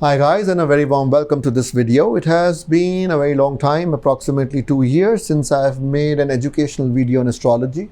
Hi guys, and a very warm welcome to this video. It has been a very long time, approximately 2 years, since I've made an educational video on astrology.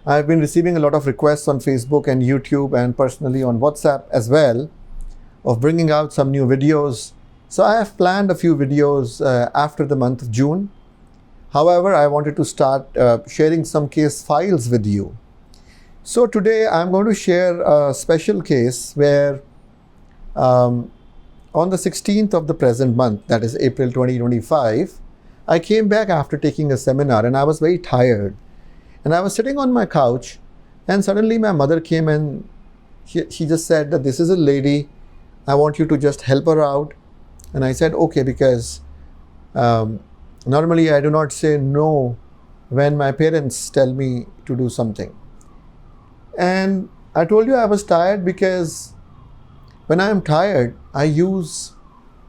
I've been receiving a lot of requests on Facebook and YouTube and personally on WhatsApp as well of bringing out some new videos. So I have planned a few videos after the month of June. However, I wanted to start sharing some case files with you. So today I'm going to share a special case where on the 16th of the present month, that is April 2025, I came back after taking a seminar and I was very tired. And I was sitting on my couch and suddenly my mother came and she just said that this is a lady, I want you to just help her out. And I said, okay, because normally I do not say no when my parents tell me to do something. And I told you I was tired because when I am tired, I use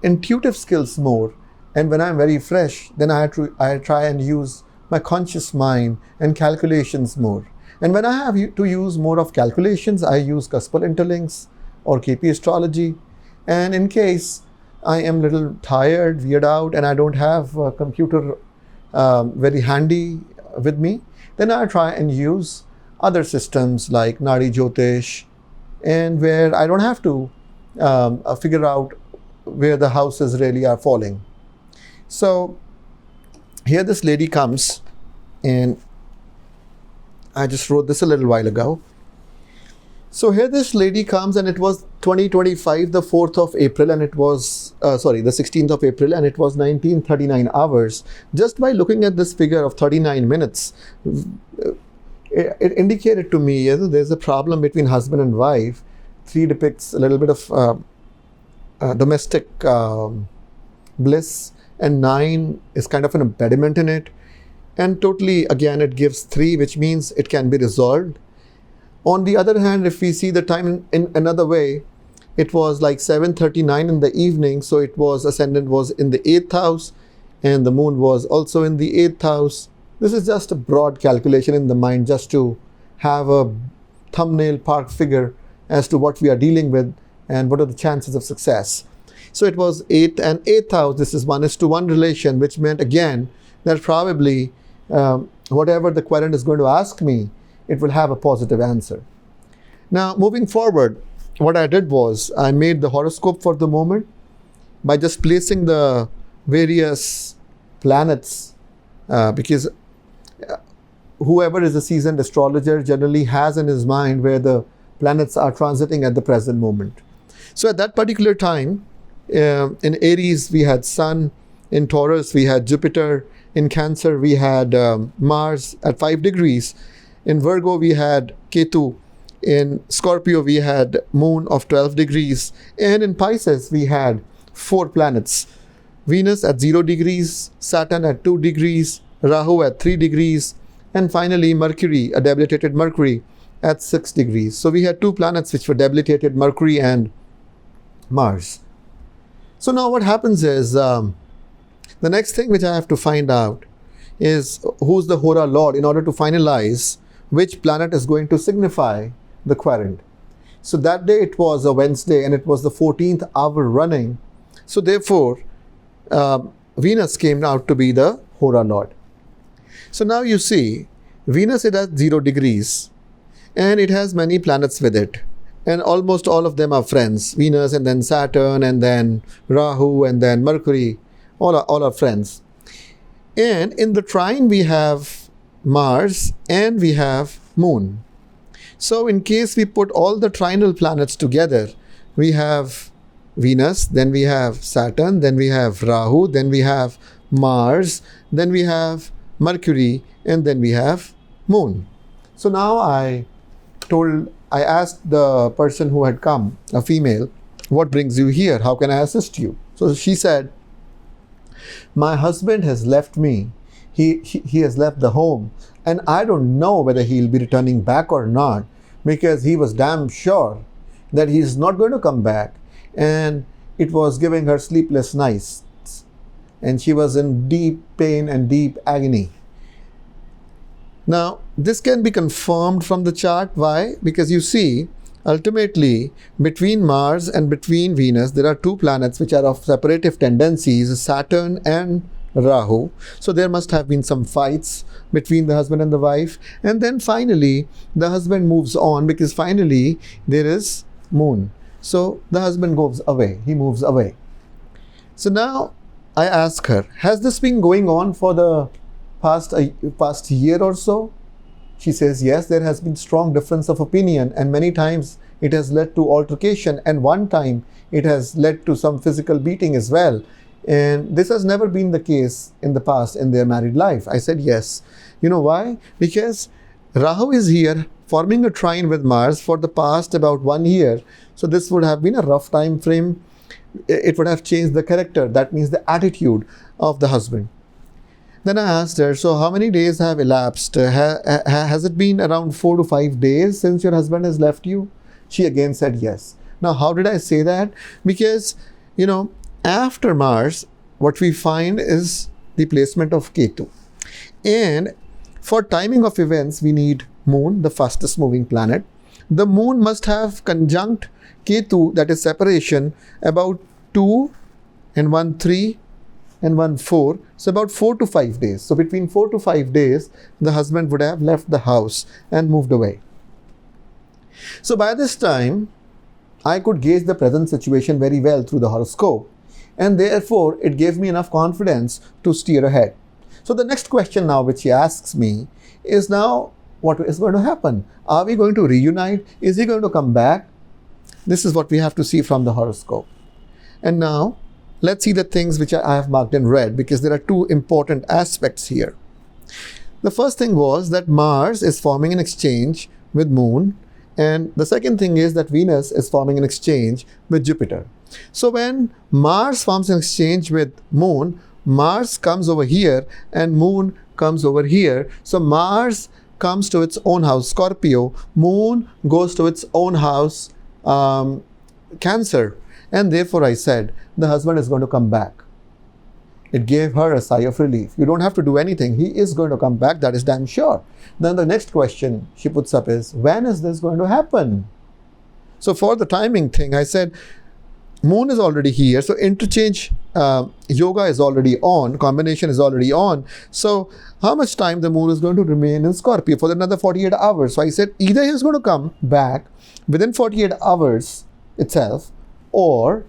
intuitive skills more, and when I'm very fresh, then I try and use my conscious mind and calculations more. And when I have to use more of calculations, I use gospel interlinks or KP astrology. And in case I am a little tired, weird out, and I don't have a computer very handy with me, then I try and use other systems like Nadi Jyotish, and where I don't have to figure out where the houses really are falling. So here this lady comes, and I just wrote this a little while ago. So here this lady comes, and it was 2025, the 4th of April, and it was, the 16th of April, and it was 1939 hours. Just by looking at this figure of 39 minutes, it indicated to me there's a problem between husband and wife. 3 depicts a little bit of domestic bliss, and 9 is kind of an impediment in it. And totally, again, it gives 3, which means it can be resolved. On the other hand, if we see the time in another way, it was like 7:39 in the evening, so it was ascendant was in the 8th house, and the moon was also in the 8th house. This is just a broad calculation in the mind, just to have a thumbnail park figure as to what we are dealing with and what are the chances of success. So it was 8th and 8th house. This is 1:1 relation, which meant again that probably whatever the querent is going to ask me, it will have a positive answer. Now moving forward, what I did was I made the horoscope for the moment by just placing the various planets because whoever is a seasoned astrologer generally has in his mind where the planets are transiting at the present moment. So at that particular time, in Aries we had Sun, in Taurus we had Jupiter, in Cancer we had Mars at 5 degrees, in Virgo we had Ketu, in Scorpio we had Moon of 12 degrees, and in Pisces we had 4 planets. Venus at 0 degrees, Saturn at 2 degrees, Rahu at 3 degrees, and finally Mercury, a debilitated Mercury, at 6 degrees. So we had 2 planets which were debilitated, Mercury and Mars. So now what happens is, the next thing which I have to find out is who's the Hora Lord in order to finalize which planet is going to signify the querent. So that day it was a Wednesday and it was the 14th hour running. So therefore, Venus came out to be the Hora Lord. So now you see, Venus is at 0 degrees and it has many planets with it. And almost all of them are friends. Venus and then Saturn and then Rahu and then Mercury, all are friends. And in the trine we have Mars and we have Moon. So in case we put all the trinal planets together, we have Venus, then we have Saturn, then we have Rahu, then we have Mars, then we have Mercury, and then we have Moon. So now I asked the person who had come, a female, what brings you here? How can I assist you? So she said, my husband has left me. He has left the home, and I don't know whether he'll be returning back or not, because he was damn sure that he's not going to come back, and it was giving her sleepless nights, and she was in deep pain and deep agony. Now, this can be confirmed from the chart. Why? Because you see, Ultimately, between Mars and between Venus, there are two planets which are of separative tendencies, Saturn and Rahu. So there must have been some fights between the husband and the wife. And then finally, the husband moves on because finally there is Moon. So the husband goes away. He moves away. So now I ask her, has this been going on for the past year or so? She says, yes, there has been strong difference of opinion, and many times it has led to altercation, and one time it has led to some physical beating as well. And this has never been the case in the past in their married life. I said, yes. You know why? Because Rahu is here forming a trine with Mars for the past about 1 year. So this would have been a rough time frame. It would have changed the character. That means the attitude of the husband. Then I asked her, so how many days have elapsed? Has it been around 4 to 5 days since your husband has left you? She again said yes. Now, how did I say that? Because, after Mars, what we find is the placement of Ketu. And for timing of events, we need Moon, the fastest moving planet. The Moon must have conjunct Ketu, that is separation, about 2 and 1 3 and 1 4. So about 4 to 5 days. So between 4 to 5 days, the husband would have left the house and moved away. So by this time, I could gauge the present situation very well through the horoscope. And therefore, it gave me enough confidence to steer ahead. So the next question now which he asks me is now, what is going to happen? Are we going to reunite? Is he going to come back? This is what we have to see from the horoscope. And now, let's see the things which I have marked in red, because there are two important aspects here. The first thing was that Mars is forming an exchange with Moon. And the second thing is that Venus is forming an exchange with Jupiter. So when Mars forms an exchange with Moon, Mars comes over here and Moon comes over here. So Mars comes to its own house, Scorpio. Moon goes to its own house, Cancer. And therefore I said, the husband is going to come back. It gave her a sigh of relief. You don't have to do anything. He is going to come back. That is damn sure. Then the next question she puts up is, when is this going to happen? So for the timing thing, I said, Moon is already here. So interchange yoga is already on. Combination is already on. So how much time the Moon is going to remain in Scorpio? For another 48 hours. So I said, either he's going to come back within 48 hours itself, or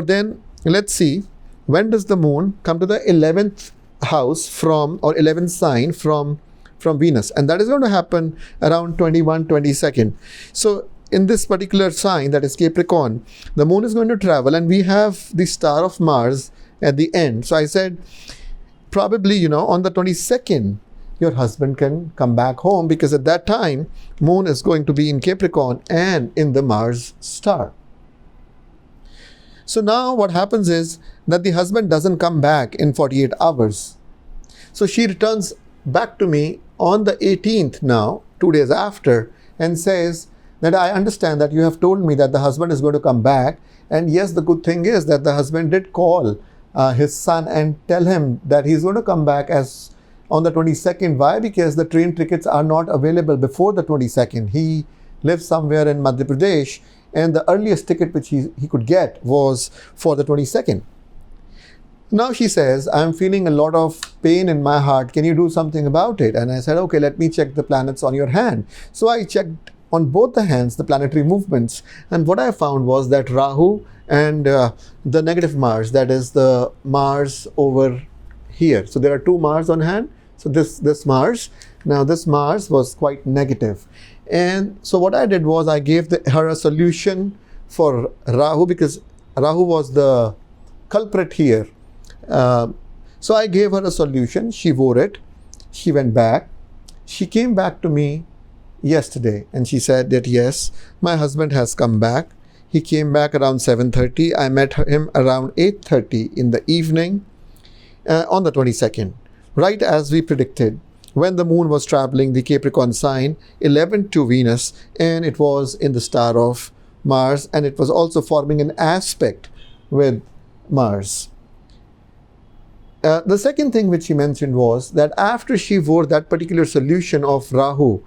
then let's see, when does the Moon come to the 11th house from, or 11th sign from Venus? And that is going to happen around 22nd. So in this particular sign, that is Capricorn, the Moon is going to travel, and we have the star of Mars at the end. So I said, probably, on the 22nd, your husband can come back home, because at that time, Moon is going to be in Capricorn and in the Mars star. So now what happens is that the husband doesn't come back in 48 hours. So she returns back to me on the 18th now, 2 days after, and says that I understand that you have told me that the husband is going to come back. And yes, the good thing is that the husband did call his son and tell him that he's going to come back as on the 22nd. Why? Because the train tickets are not available before the 22nd. He lives somewhere in Madhya Pradesh, and the earliest ticket which he could get was for the 22nd. Now she says, I'm feeling a lot of pain in my heart. Can you do something about it? And I said, okay, let me check the planets on your hand. So I checked on both the hands the planetary movements. And what I found was that Rahu and the negative Mars, that is the Mars over here. So there are two Mars on hand. So this Mars, now this Mars was quite negative. And so what I did was I gave her a solution for Rahu, because Rahu was the culprit here. So I gave her a solution. She wore it. She went back. She came back to me yesterday and she said that, yes, my husband has come back. He came back around 7:30. I met him around 8:30 in the evening on the 22nd, right as we predicted, when the Moon was traveling the Capricorn sign, 11 to Venus, and it was in the star of Mars, and it was also forming an aspect with Mars. The second thing which she mentioned was that after she wore that particular solution of Rahu,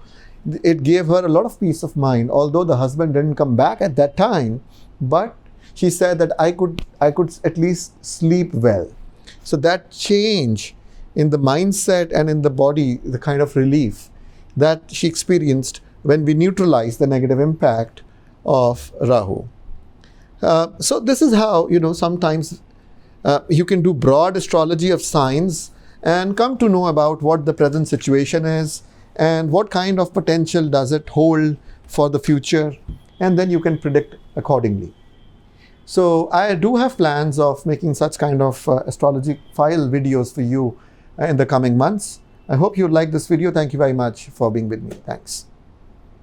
it gave her a lot of peace of mind, although the husband didn't come back at that time. But she said that I could at least sleep well. So that change in the mindset and in the body, the kind of relief that she experienced when we neutralized the negative impact of Rahu. So this is how, sometimes you can do broad astrology of signs and come to know about what the present situation is and what kind of potential does it hold for the future, and then you can predict accordingly. So I do have plans of making such kind of astrology file videos for you in the coming months. I hope you like this video. Thank you very much for being with me. Thanks.